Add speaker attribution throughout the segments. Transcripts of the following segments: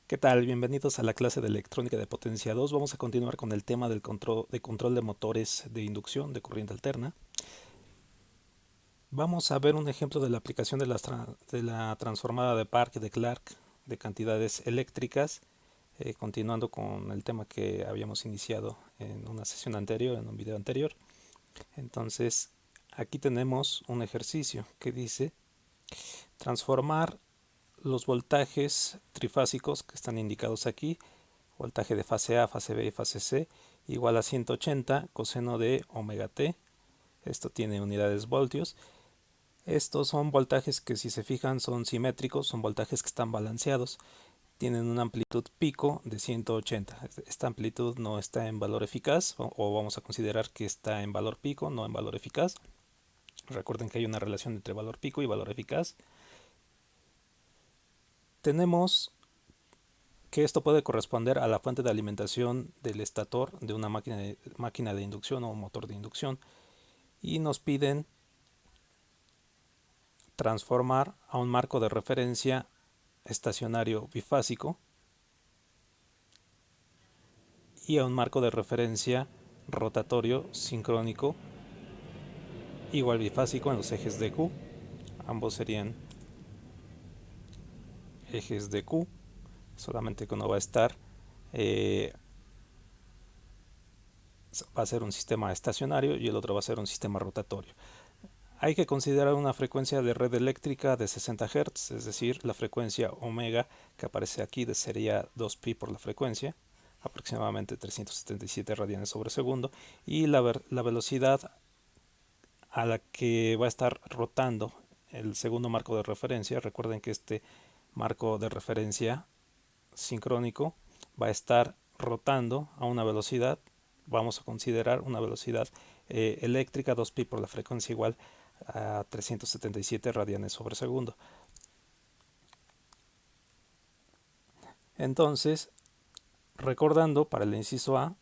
Speaker 1: ¿Qué tal? Bienvenidos a la clase de electrónica de potencia 2. Vamos a continuar con el tema del control de motores de inducción de corriente alterna. Vamos a ver un ejemplo de la aplicación de la transformada de Park de Clark de cantidades eléctricas, continuando con el tema que habíamos iniciado en una sesión anterior, en un video anterior. Entonces, aquí tenemos un ejercicio que dice transformar los voltajes trifásicos que están indicados aquí, voltaje de fase A, fase B y fase C, igual a 180 coseno de omega t. Esto tiene unidades voltios. Estos son voltajes que, si se fijan, son simétricos, son voltajes que están balanceados. Tienen una amplitud pico de 180. Esta amplitud no está en valor eficaz, o vamos a considerar que está en valor pico, no en valor eficaz. Recuerden que hay una relación entre valor pico y valor eficaz. Tenemos que esto puede corresponder a la fuente de alimentación del estator de una máquina de inducción o motor de inducción, y nos piden transformar a un marco de referencia estacionario bifásico y a un marco de referencia rotatorio sincrónico igual bifásico en los ejes de Q. Ambos serían ejes de Q, solamente que uno va a estar va a ser un sistema estacionario y el otro va a ser un sistema rotatorio. Hay que considerar una frecuencia de red eléctrica de 60 Hz, es decir, la frecuencia omega que aparece aquí sería 2pi por la frecuencia, aproximadamente 377 radianes sobre segundo, y la velocidad a la que va a estar rotando el segundo marco de referencia. Recuerden que este marco de referencia sincrónico va a estar rotando a una velocidad, vamos a considerar una velocidad eléctrica 2pi por la frecuencia igual a 377 radianes sobre segundo. Entonces, recordando para el inciso A,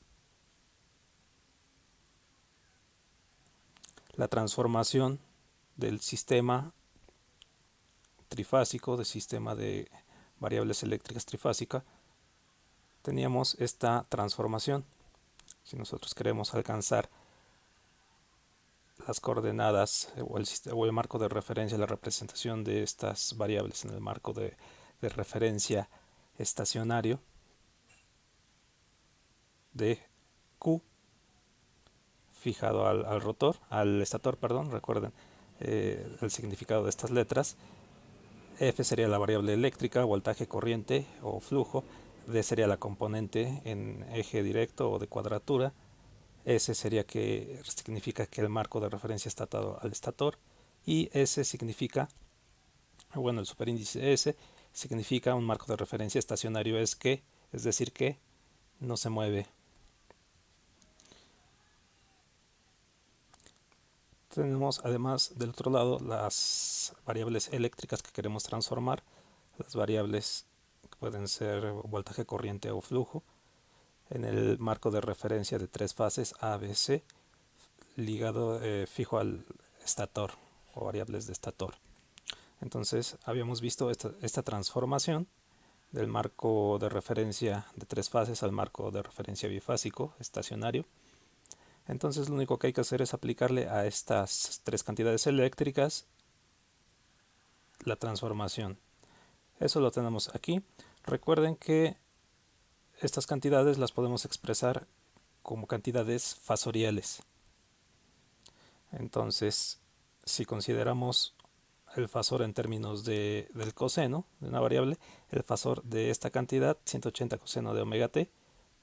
Speaker 1: la transformación del sistema trifásico, del sistema de variables eléctricas trifásica, teníamos esta transformación. Si nosotros queremos alcanzar las coordenadas o el marco de referencia, la representación de estas variables en el marco de referencia estacionario de Q fijado al estator, perdón, recuerden el significado de estas letras. F sería la variable eléctrica, voltaje, corriente o flujo. D sería la componente en eje directo o de cuadratura. S sería que significa que el marco de referencia está atado al estator. Y S significa, bueno, el superíndice S significa un marco de referencia estacionario, es decir, que no se mueve. Tenemos además del otro lado las variables eléctricas que queremos transformar, las variables que pueden ser voltaje, corriente o flujo, en el marco de referencia de tres fases ABC, ligado fijo al estator o variables de estator. Entonces habíamos visto esta transformación del marco de referencia de tres fases al marco de referencia bifásico estacionario. Entonces lo único que hay que hacer es aplicarle a estas tres cantidades eléctricas la transformación. Eso lo tenemos aquí. Recuerden que estas cantidades las podemos expresar como cantidades fasoriales. Entonces, si consideramos el fasor en términos del coseno de una variable, el fasor de esta cantidad, 180 coseno de omega t,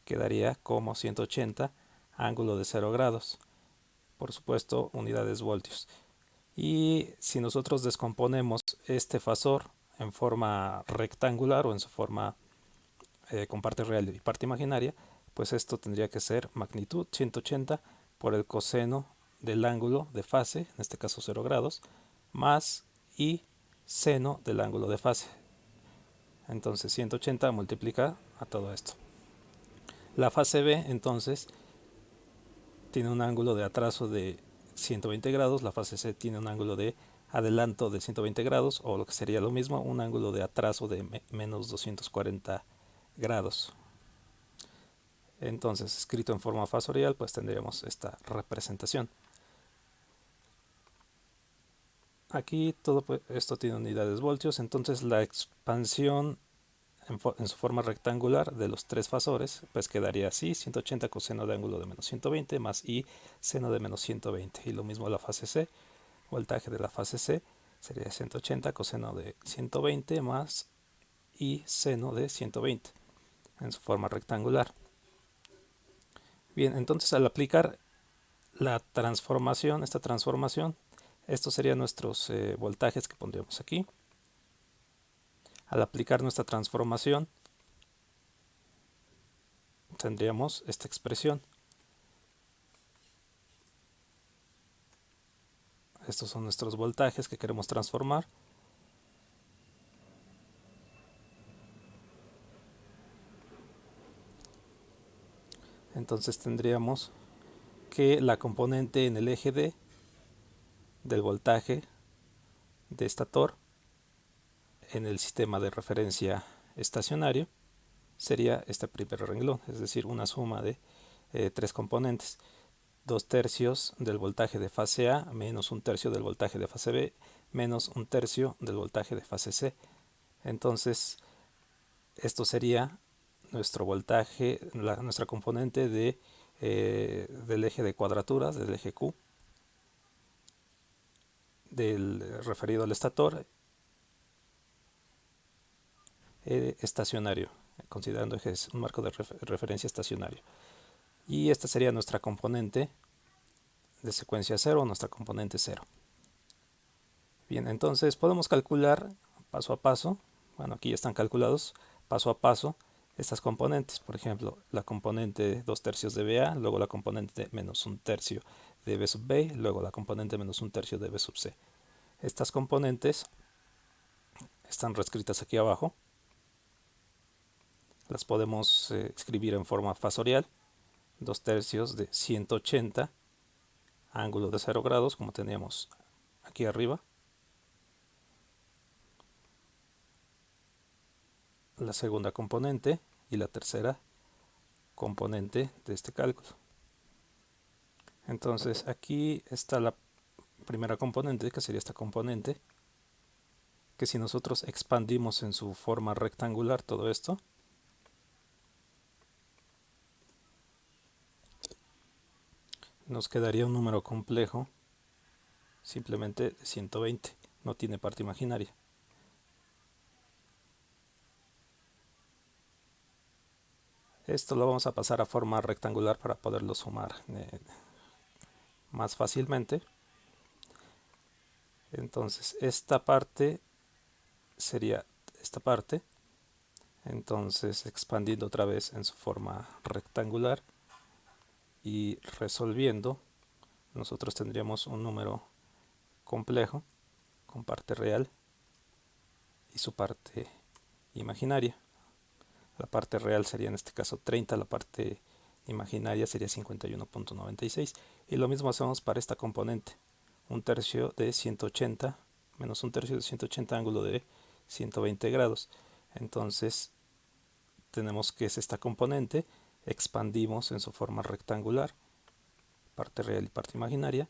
Speaker 1: quedaría como 180 ángulo de 0 grados. Por supuesto, unidades voltios. Y si nosotros descomponemos este fasor en forma rectangular o en su forma con parte real y parte imaginaria, pues esto tendría que ser magnitud 180 por el coseno del ángulo de fase, en este caso 0 grados, más y seno del ángulo de fase. Entonces 180 multiplica a todo esto. La fase B entonces tiene un ángulo de atraso de 120 grados, la fase C tiene un ángulo de adelanto de 120 grados, o lo que sería lo mismo, un ángulo de atraso de menos 240 grados. Entonces, escrito en forma fasorial, pues tendríamos esta representación. Aquí todo esto tiene unidades voltios, entonces la expansión en su forma rectangular de los tres fasores, pues quedaría así: 180 coseno de ángulo de menos 120 más i seno de menos 120. Y lo mismo la fase C, voltaje de la fase C sería 180 coseno de 120 más i seno de 120 en su forma rectangular. Bien, entonces al aplicar la transformación, estos serían nuestros voltajes que pondríamos aquí. Al aplicar nuestra transformación, tendríamos esta expresión. Estos son nuestros voltajes que queremos transformar. Entonces tendríamos que la componente en el eje D del voltaje de estator en el sistema de referencia estacionario sería este primer renglón, es decir, una suma de tres componentes: 2/3 del voltaje de fase A menos 1/3 del voltaje de fase B menos 1/3 del voltaje de fase C. Entonces, esto sería nuestro voltaje, nuestra componente del eje de cuadraturas, del eje Q, del referido al estator estacionario, considerando ejes un marco de referencia estacionario. Y esta sería nuestra componente de secuencia 0, nuestra componente 0. Bien, entonces podemos calcular paso a paso, bueno, aquí ya están calculados paso a paso estas componentes. Por ejemplo, la componente 2/3 de BA, luego la componente menos 1/3 de B sub B, luego la componente menos 1/3 de B sub C. Estas componentes están reescritas aquí abajo. Las podemos escribir en forma fasorial: 2/3 de 180 ángulo de 0 grados, como teníamos aquí arriba. La segunda componente y la tercera componente de este cálculo. Entonces aquí está la primera componente, que sería esta componente, que si nosotros expandimos en su forma rectangular todo esto, nos quedaría un número complejo simplemente de 120, no tiene parte imaginaria. Esto lo vamos a pasar a forma rectangular para poderlo sumar más fácilmente. Entonces esta parte sería esta parte. Entonces, expandiendo otra vez en su forma rectangular y resolviendo, nosotros tendríamos un número complejo con parte real y su parte imaginaria. La parte real sería en este caso 30, la parte imaginaria sería 51.96. Y lo mismo hacemos para esta componente: 1/3 de 180 menos 1/3 de 180 ángulo de 120 grados. Entonces tenemos que es esta componente, expandimos en su forma rectangular, parte real y parte imaginaria,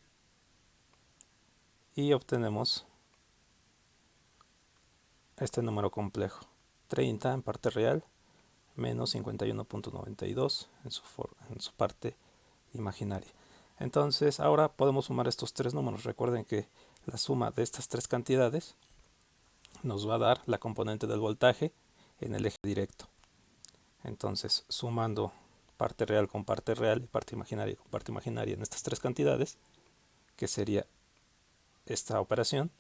Speaker 1: y obtenemos este número complejo: 30 en parte real menos 51.92 en su parte imaginaria. Entonces ahora podemos sumar estos tres números. Recuerden que la suma de estas tres cantidades nos va a dar la componente del voltaje en el eje directo. Entonces, sumando parte real con parte real y parte imaginaria con parte imaginaria en estas tres cantidades, que sería esta operación,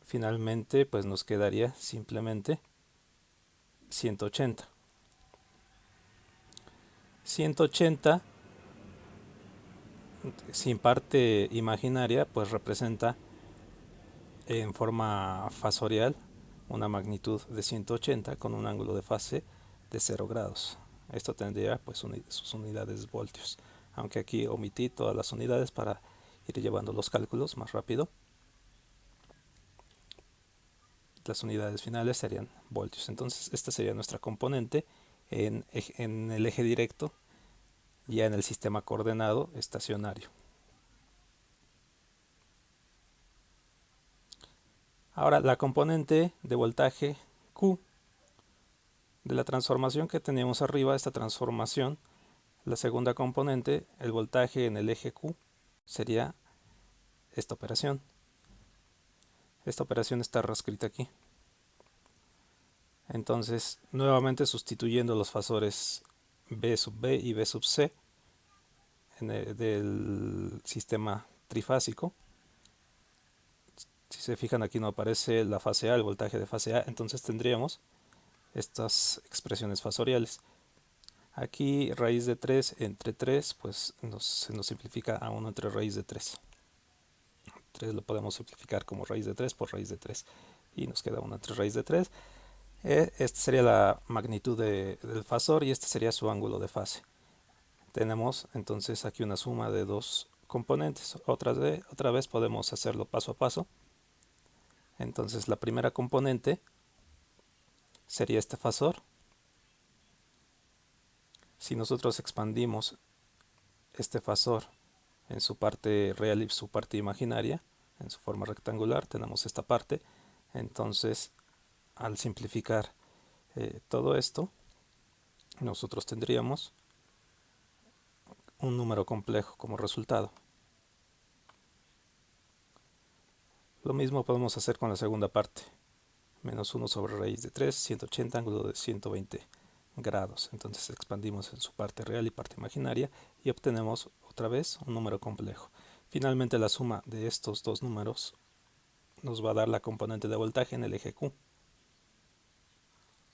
Speaker 1: finalmente pues nos quedaría simplemente 180. 180 sin parte imaginaria pues representa en forma fasorial una magnitud de 180 con un ángulo de fase de 0 grados. Esto tendría pues sus unidades voltios, aunque aquí omití todas las unidades para ir llevando los cálculos más rápido. las unidades finales serían voltios. Entonces esta sería nuestra componente en el eje directo, ya en el sistema coordenado estacionario. Ahora la componente de voltaje Q de la transformación que teníamos arriba, esta transformación, la segunda componente, el voltaje en el eje Q, sería esta operación. Esta operación está reescrita aquí. Entonces, nuevamente sustituyendo los fasores B sub B y B sub C del sistema trifásico. Si se fijan, aquí no aparece la fase A, el voltaje de fase A, entonces tendríamos estas expresiones fasoriales. Aquí raíz de 3 entre 3, pues se nos simplifica a 1 entre raíz de 3. 3 lo podemos simplificar como raíz de 3 por raíz de 3. Y nos queda 1 entre raíz de 3. Esta sería la magnitud del fasor y este sería su ángulo de fase. Tenemos entonces aquí una suma de dos componentes. Otra vez podemos hacerlo paso a paso. Entonces la primera componente sería este fasor. Si nosotros expandimos este fasor en su parte real y su parte imaginaria, en su forma rectangular, tenemos esta parte. Entonces, al simplificar todo esto, nosotros tendríamos un número complejo como resultado. Lo mismo podemos hacer con la segunda parte. Menos 1 sobre raíz de 3, 180, ángulo de 120 grados. Entonces expandimos en su parte real y parte imaginaria y obtenemos otra vez un número complejo. Finalmente la suma de estos dos números nos va a dar la componente de voltaje en el eje Q,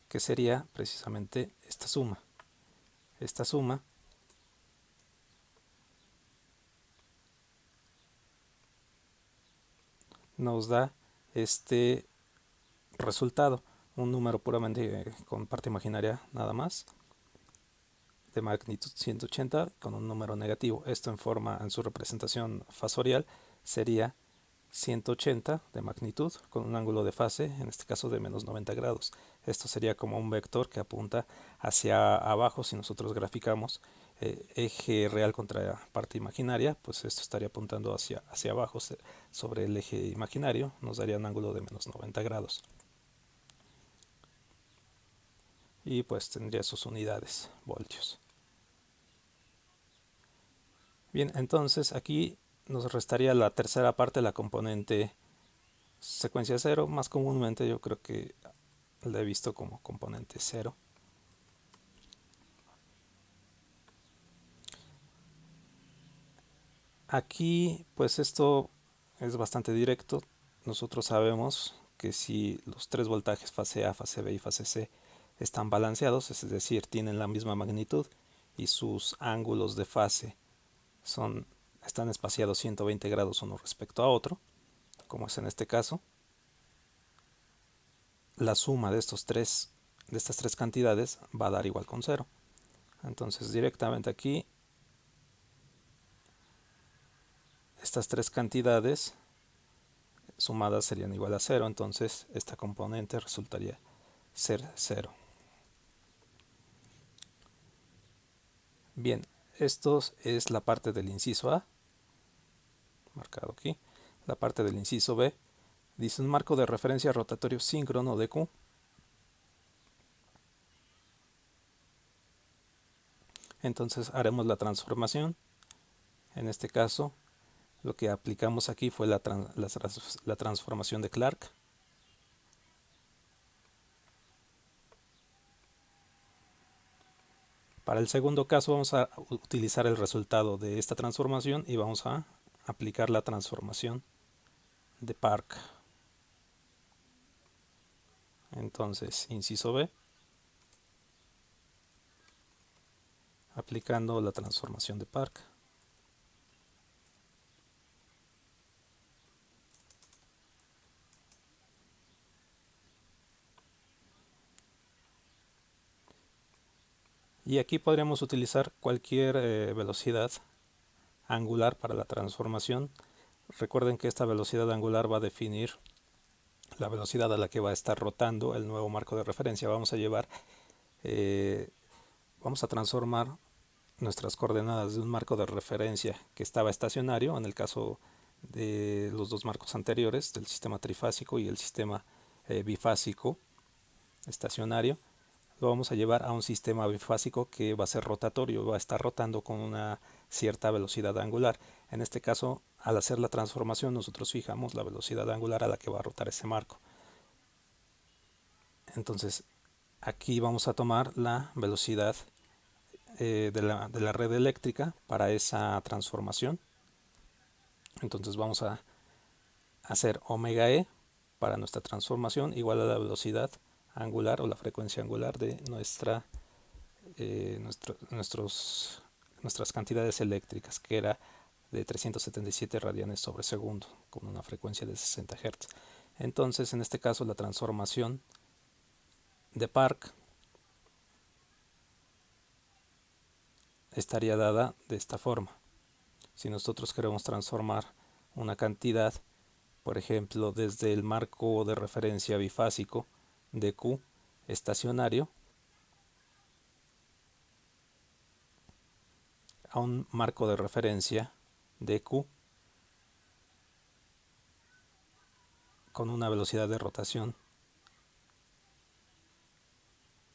Speaker 1: que sería precisamente esta suma. Esta suma nos da este resultado, un número puramente con parte imaginaria nada más, de magnitud 180 con un número negativo. Esto en su representación fasorial sería 180 de magnitud con un ángulo de fase, en este caso de menos 90 grados. Esto sería como un vector que apunta hacia abajo. Si nosotros graficamos eje real contra parte imaginaria, pues esto estaría apuntando hacia abajo sobre el eje imaginario, nos daría un ángulo de menos 90 grados. Y pues tendría sus unidades, voltios. Bien, entonces aquí nos restaría la tercera parte, la componente secuencia 0. Más comúnmente yo creo que la he visto como componente 0. Aquí pues esto es bastante directo. Nosotros sabemos que si los tres voltajes fase A, fase B y fase C están balanceados, es decir, tienen la misma magnitud y sus ángulos de fase están espaciados 120 grados uno respecto a otro, como es en este caso, la suma de estas tres cantidades va a dar igual con 0. Entonces directamente aquí estas tres cantidades sumadas serían igual a 0, entonces esta componente resultaría ser 0. Bien, esto es la parte del inciso A, marcado aquí. La parte del inciso B dice un marco de referencia rotatorio síncrono de Q. Entonces haremos la transformación. En este caso, lo que aplicamos aquí fue la transformación de Clark. Para el segundo caso vamos a utilizar el resultado de esta transformación y vamos a aplicar la transformación de Park. Entonces, inciso B, aplicando la transformación de Park. Y aquí podríamos utilizar cualquier velocidad angular para la transformación. Recuerden que esta velocidad angular va a definir la velocidad a la que va a estar rotando el nuevo marco de referencia. Vamos a transformar nuestras coordenadas de un marco de referencia que estaba estacionario, en el caso de los dos marcos anteriores, del sistema trifásico y el sistema bifásico estacionario. Lo vamos a llevar a un sistema bifásico que va a ser rotatorio, va a estar rotando con una cierta velocidad angular. En este caso, al hacer la transformación, nosotros fijamos la velocidad angular a la que va a rotar ese marco. Entonces, aquí vamos a tomar la velocidad de la red eléctrica para esa transformación. Entonces vamos a hacer omega e para nuestra transformación igual a la velocidad angular o la frecuencia angular de nuestras cantidades eléctricas, que era de 377 radianes sobre segundo, con una frecuencia de 60 Hz. Entonces, en este caso, la transformación de Park estaría dada de esta forma. Si nosotros queremos transformar una cantidad, por ejemplo, desde el marco de referencia bifásico de Q estacionario a un marco de referencia de Q con una velocidad de rotación,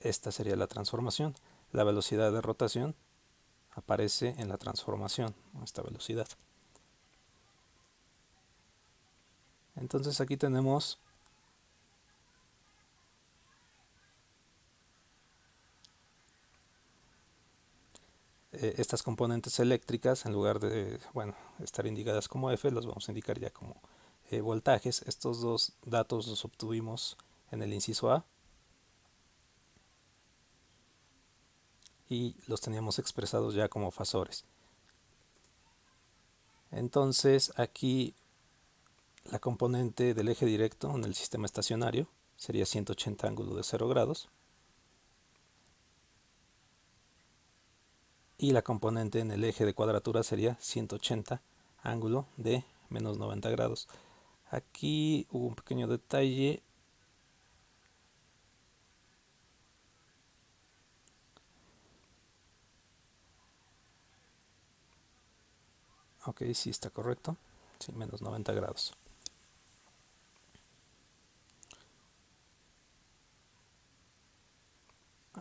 Speaker 1: esta sería la transformación. La velocidad de rotación aparece en la transformación, esta velocidad. Entonces aquí tenemos estas componentes eléctricas. En lugar de estar indicadas como F, las vamos a indicar ya como voltajes. Estos dos datos los obtuvimos en el inciso A y los teníamos expresados ya como fasores. Entonces aquí la componente del eje directo en el sistema estacionario sería 180 ángulo de 0 grados y la componente en el eje de cuadratura sería 180 ángulo de menos 90 grados. Aquí hubo un pequeño detalle. Ok, sí está correcto. Sí, menos 90 grados.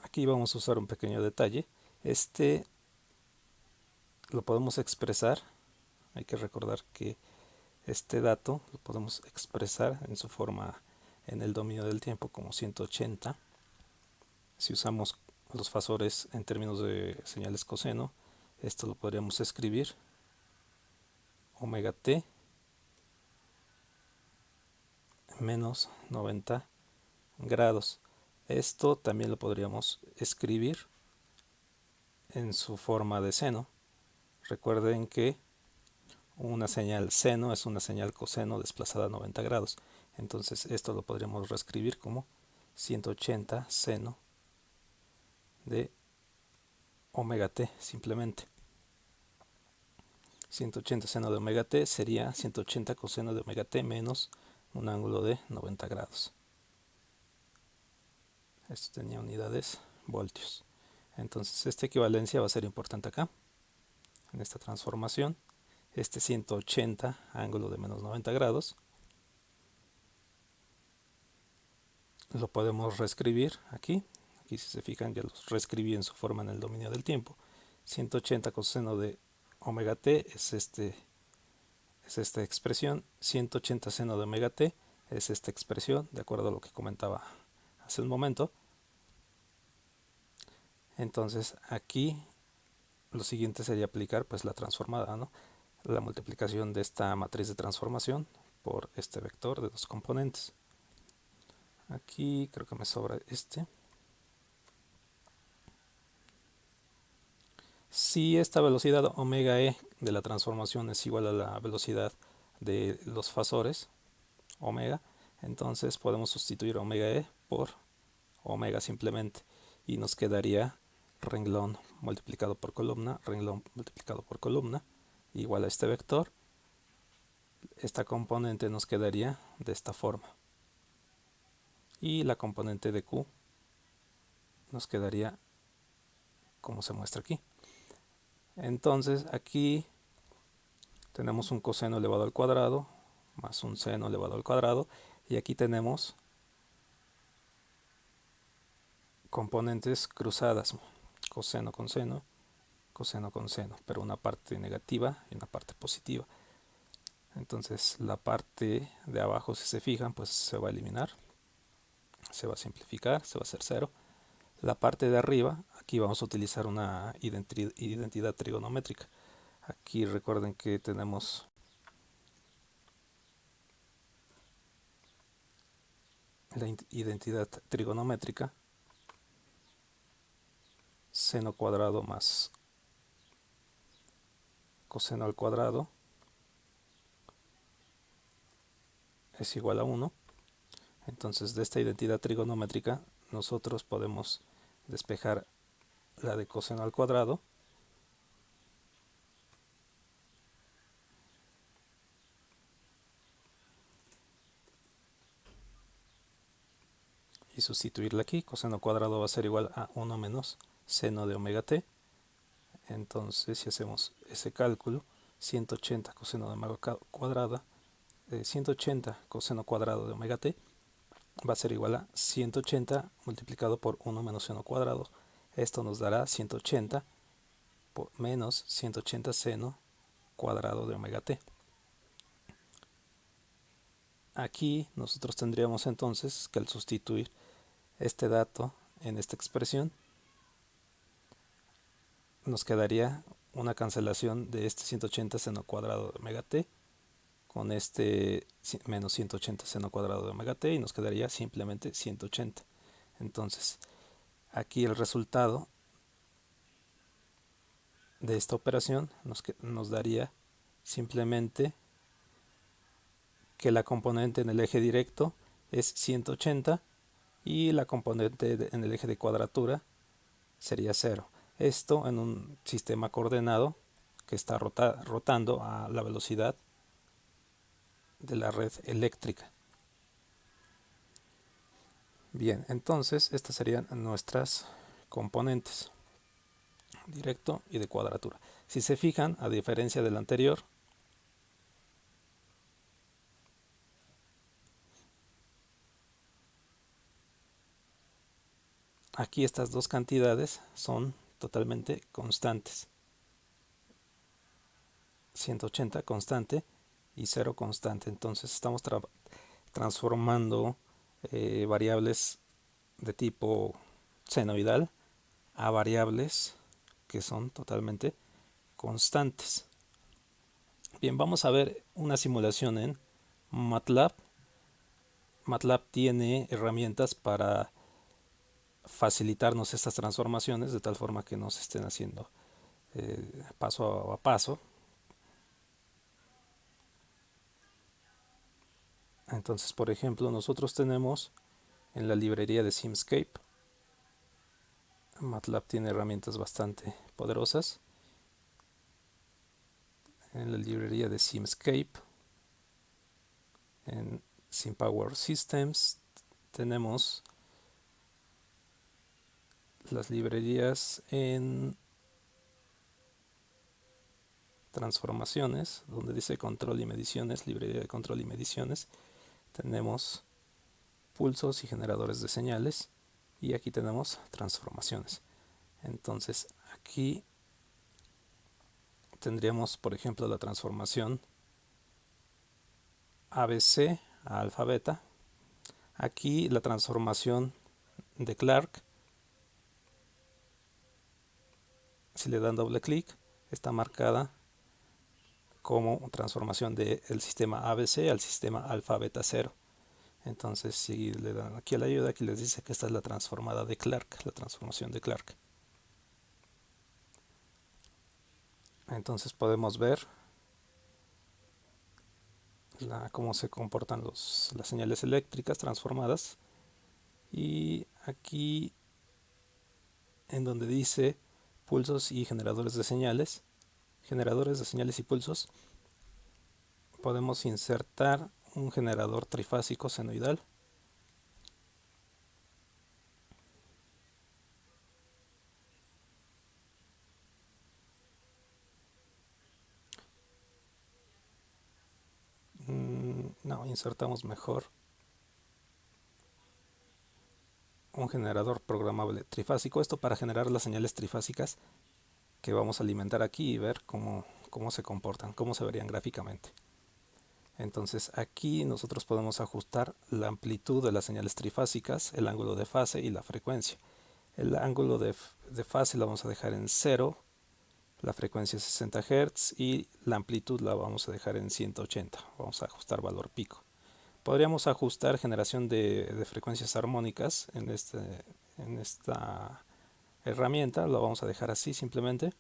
Speaker 1: Aquí vamos a usar un pequeño detalle. Este lo podemos expresar. Hay que recordar que este dato lo podemos expresar en su forma en el dominio del tiempo como 180. Si usamos los fasores en términos de señales coseno, esto lo podríamos escribir omega t menos 90 grados. Esto también lo podríamos escribir en su forma de seno. Recuerden que una señal seno es una señal coseno desplazada a 90 grados. Entonces esto lo podríamos reescribir como 180 seno de omega t simplemente. 180 seno de omega t sería 180 coseno de omega t menos un ángulo de 90 grados. Esto tenía unidades voltios. Entonces esta equivalencia va a ser importante acá, en esta transformación. Este 180 ángulo de menos 90 grados lo podemos reescribir aquí. Aquí si se fijan ya los reescribí en su forma en el dominio del tiempo. 180 coseno de omega t es esta expresión. 180 seno de omega t es esta expresión, de acuerdo a lo que comentaba hace un momento. Entonces aquí lo siguiente sería aplicar pues la transformada, ¿no? La multiplicación de esta matriz de transformación por este vector de dos componentes. Aquí creo que me sobra este. Si esta velocidad omega e de la transformación es igual a la velocidad de los fasores omega, entonces podemos sustituir omega e por omega simplemente y nos quedaría renglón multiplicado por columna, renglón multiplicado por columna igual a este vector. Esta componente nos quedaría de esta forma. y la componente de Q nos quedaría como se muestra aquí. Entonces aquí tenemos un coseno elevado al cuadrado más un seno elevado al cuadrado, y aquí tenemos componentes cruzadas, coseno con seno, coseno con seno, pero una parte negativa y una parte positiva. Entonces la parte de abajo, si se fijan, pues se va a eliminar, se va a simplificar, se va a hacer cero. La parte de arriba, aquí vamos a utilizar una identidad trigonométrica. Aquí recuerden que tenemos la identidad trigonométrica, seno cuadrado más coseno al cuadrado es igual a 1. Entonces de esta identidad trigonométrica nosotros podemos despejar la de coseno al cuadrado y sustituirla aquí. Coseno cuadrado va a ser igual a 1 menos seno de omega t. Entonces si hacemos ese cálculo, 180 coseno de omega cuadrada, 180 coseno cuadrado de omega t va a ser igual a 180 multiplicado por 1 menos seno cuadrado. Esto nos dará 180 menos 180 seno cuadrado de omega t. Aquí nosotros tendríamos entonces que al sustituir este dato en esta expresión, nos quedaría una cancelación de este 180 seno cuadrado de omega t con este menos 180 seno cuadrado de omega t, y nos quedaría simplemente 180. Entonces aquí el resultado de esta operación nos daría simplemente que la componente en el eje directo es 180 y la componente en el eje de cuadratura sería 0. Esto en un sistema coordenado que está rotando a la velocidad de la red eléctrica. Bien, entonces estas serían nuestras componentes, directo y de cuadratura. Si se fijan, a diferencia del anterior, aquí estas dos cantidades son totalmente constantes. 180 constante y 0 constante. Entonces estamos transformando variables de tipo senoidal a variables que son totalmente constantes. Bien, vamos a ver una simulación en MATLAB. MATLAB tiene herramientas para facilitarnos estas transformaciones de tal forma que no se estén haciendo paso a paso. Entonces, por ejemplo, nosotros tenemos en la librería de Simscape, MATLAB tiene herramientas bastante poderosas. En la librería de Simscape, en SimPower Systems, tenemos las librerías en transformaciones, donde dice control y mediciones, librería de control y mediciones. Tenemos pulsos y generadores de señales, y aquí tenemos transformaciones. Entonces aquí tendríamos, por ejemplo, la transformación ABC a alfa beta. Aquí la transformación de Clark, si le dan doble clic, está marcada como transformación del sistema ABC al sistema alfa beta 0. Entonces si le dan aquí a la ayuda, aquí les dice que esta es la transformada de Clark, la transformación de Clark. Entonces podemos ver cómo se comportan las señales eléctricas transformadas, y aquí en donde dice pulsos y generadores de señales y pulsos, podemos insertar un generador trifásico senoidal insertamos mejor un generador programable trifásico, esto para generar las señales trifásicas que vamos a alimentar aquí y ver cómo se comportan, cómo se verían gráficamente. Entonces aquí nosotros podemos ajustar la amplitud de las señales trifásicas, el ángulo de fase y la frecuencia. El ángulo de fase lo vamos a dejar en 0, la frecuencia es 60 Hz y la amplitud la vamos a dejar en 180. Vamos a ajustar valor pico. Podríamos ajustar generación de frecuencias armónicas en esta herramienta, lo vamos a dejar así simplemente.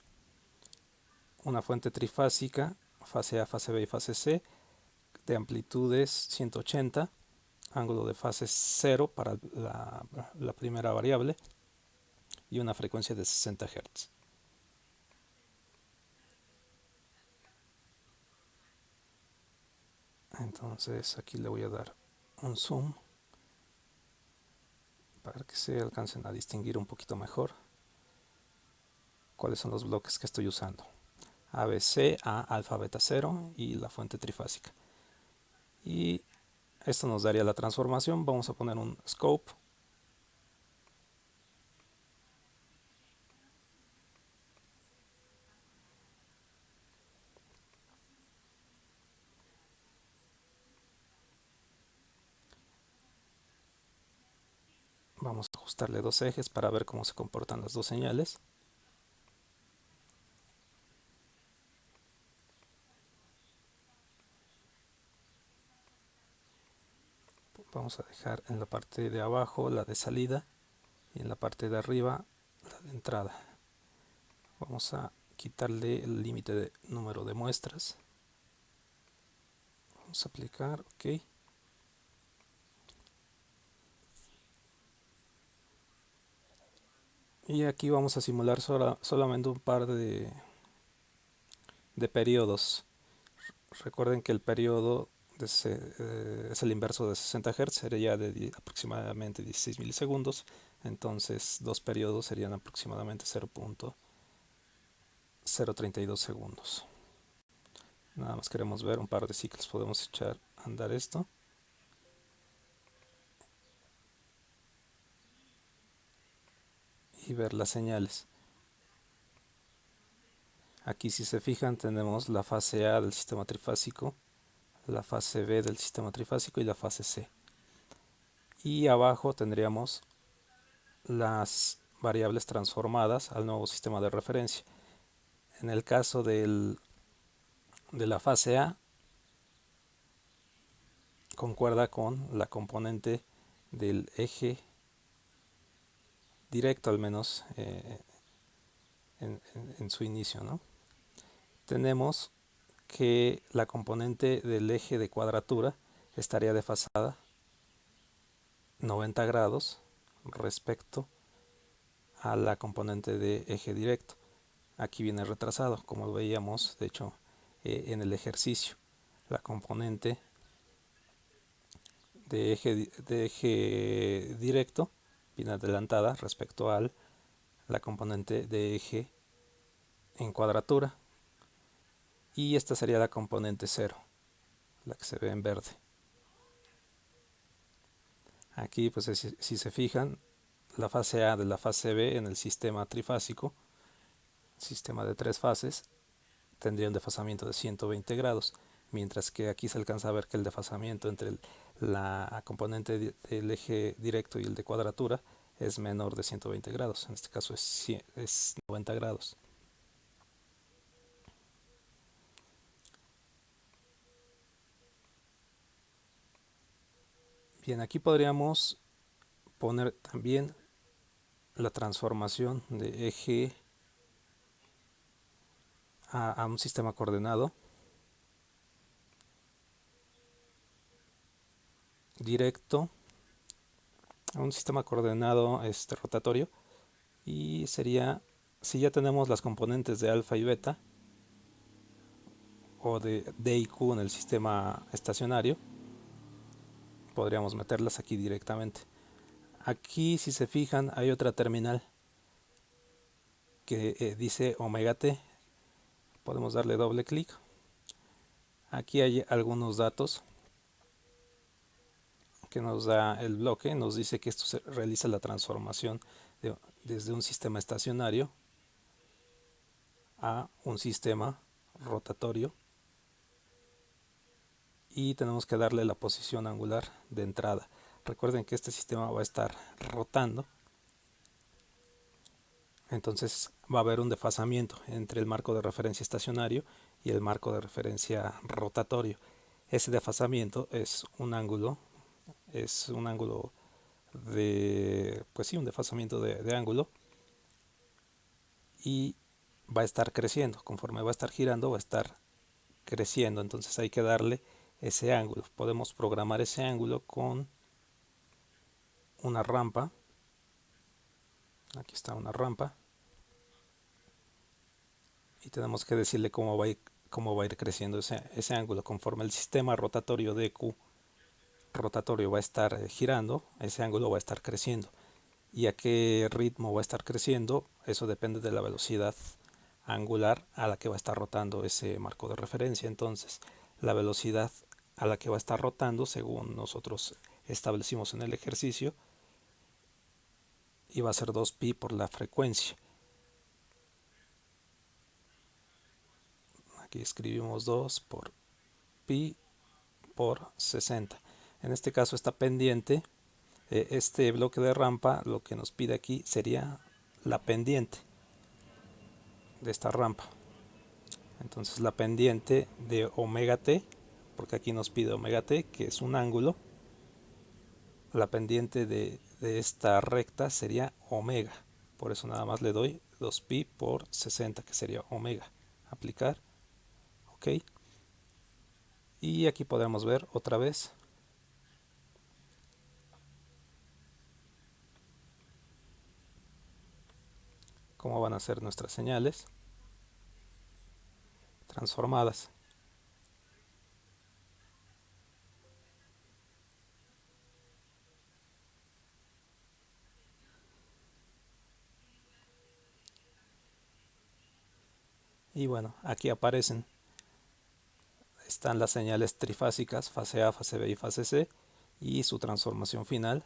Speaker 1: Una fuente trifásica, fase A, fase B y fase C, de amplitudes 180, ángulo de fase 0 para la primera variable y una frecuencia de 60 Hz. Entonces aquí le voy a dar un zoom para que se alcancen a distinguir un poquito mejor cuáles son los bloques que estoy usando. ABC, A, alfa, beta 0 y la fuente trifásica. Y esto nos daría la transformación. Vamos a poner un scope. Vamos a ajustarle dos ejes para ver cómo se comportan las dos señales. Vamos a dejar en la parte de abajo la de salida y en la parte de arriba la de entrada. Vamos a quitarle el límite de número de muestras. Vamos a aplicar, ok. Y aquí vamos a simular solamente un par de periodos. Recuerden que el periodo es el inverso de 60 Hz, sería de aproximadamente 16 milisegundos. Entonces dos periodos serían aproximadamente 0.032 segundos. Nada más queremos ver un par de ciclos, podemos echar a andar esto. Y ver las señales. Aquí si se fijan tenemos la fase A del sistema trifásico, la fase B del sistema trifásico y la fase C. Y abajo tendríamos las variables transformadas al nuevo sistema de referencia. En el caso de la fase A, concuerda con la componente del eje directo, al menos en su inicio, ¿no? Tenemos que la componente del eje de cuadratura estaría desfasada 90 grados respecto a la componente de eje directo. Aquí viene retrasado, como lo veíamos de hecho en el ejercicio. La componente de eje directo viene adelantada respecto a la componente de eje en cuadratura, y esta sería la componente 0, la que se ve en verde. Aquí pues si se fijan, la fase A de la fase B en el sistema trifásico, sistema de tres fases, tendría un desfasamiento de 120 grados, mientras que aquí se alcanza a ver que el desfasamiento entre la componente del eje directo y el de cuadratura es menor de 120 grados, en este caso es 90 grados. Bien, aquí podríamos poner también la transformación de eje a un sistema coordenado directo, a un sistema coordenado rotatorio, y sería, si ya tenemos las componentes de alfa y beta o de D y Q en el sistema estacionario, podríamos meterlas aquí directamente. Aquí si se fijan hay otra terminal que dice omega t, podemos darle doble clic. Aquí hay algunos datos que nos da el bloque nos dice que esto se realiza la transformación desde un sistema estacionario a un sistema rotatorio, y tenemos que darle la posición angular de entrada. Recuerden que este sistema va a estar rotando, entonces va a haber un desfasamiento entre el marco de referencia estacionario y el marco de referencia rotatorio. Ese desfasamiento es un ángulo pues sí, un desfasamiento de ángulo, y va a estar creciendo. Conforme va a estar girando, va a estar creciendo. Entonces hay que darle ese ángulo. Podemos programar ese ángulo con una rampa. Aquí está una rampa. Y tenemos que decirle cómo va a ir creciendo ese ángulo. Conforme el sistema rotatorio de Q rotatorio va a estar girando, ese ángulo va a estar creciendo. ¿Y a qué ritmo va a estar creciendo? Eso depende de la velocidad angular a la que va a estar rotando ese marco de referencia. Entonces, la velocidad a la que va a estar rotando, según nosotros establecimos en el ejercicio, iba a ser 2pi por la frecuencia. Aquí escribimos 2 por pi por 60. En este caso esta pendiente, este bloque de rampa, lo que nos pide aquí sería la pendiente de esta rampa. Entonces la pendiente de omega t, porque aquí nos pide omega t, que es un ángulo, la pendiente de esta recta sería omega. Por eso nada más le doy 2pi por 60, que sería omega. Aplicar, ok. Y aquí podemos ver otra vez cómo van a ser nuestras señales transformadas. Y bueno, aquí están las señales trifásicas, fase A, fase B y fase C, y su transformación final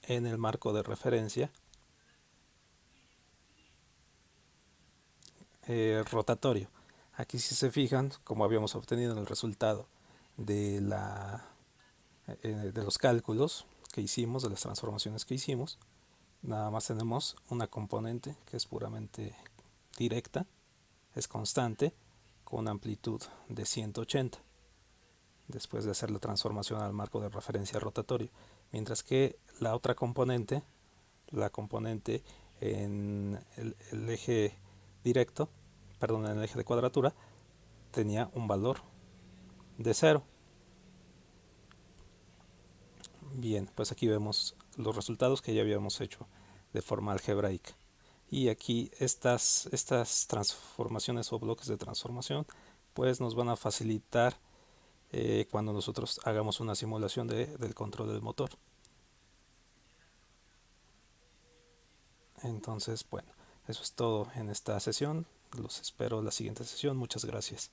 Speaker 1: en el marco de referencia rotatorio. Aquí si se fijan, como habíamos obtenido en el resultado de, de los cálculos que hicimos, de las transformaciones que hicimos, nada más tenemos una componente que es puramente directa, es constante, con una amplitud de 180, después de hacer la transformación al marco de referencia rotatorio. Mientras que la otra componente, la componente en el eje directo, perdón, en el eje de cuadratura, tenía un valor de 0. Bien, pues aquí vemos los resultados que ya habíamos hecho de forma algebraica. Y aquí estas transformaciones o bloques de transformación pues nos van a facilitar cuando nosotros hagamos una simulación del control del motor. Entonces, bueno, eso es todo en esta sesión. Los espero en la siguiente sesión. Muchas gracias.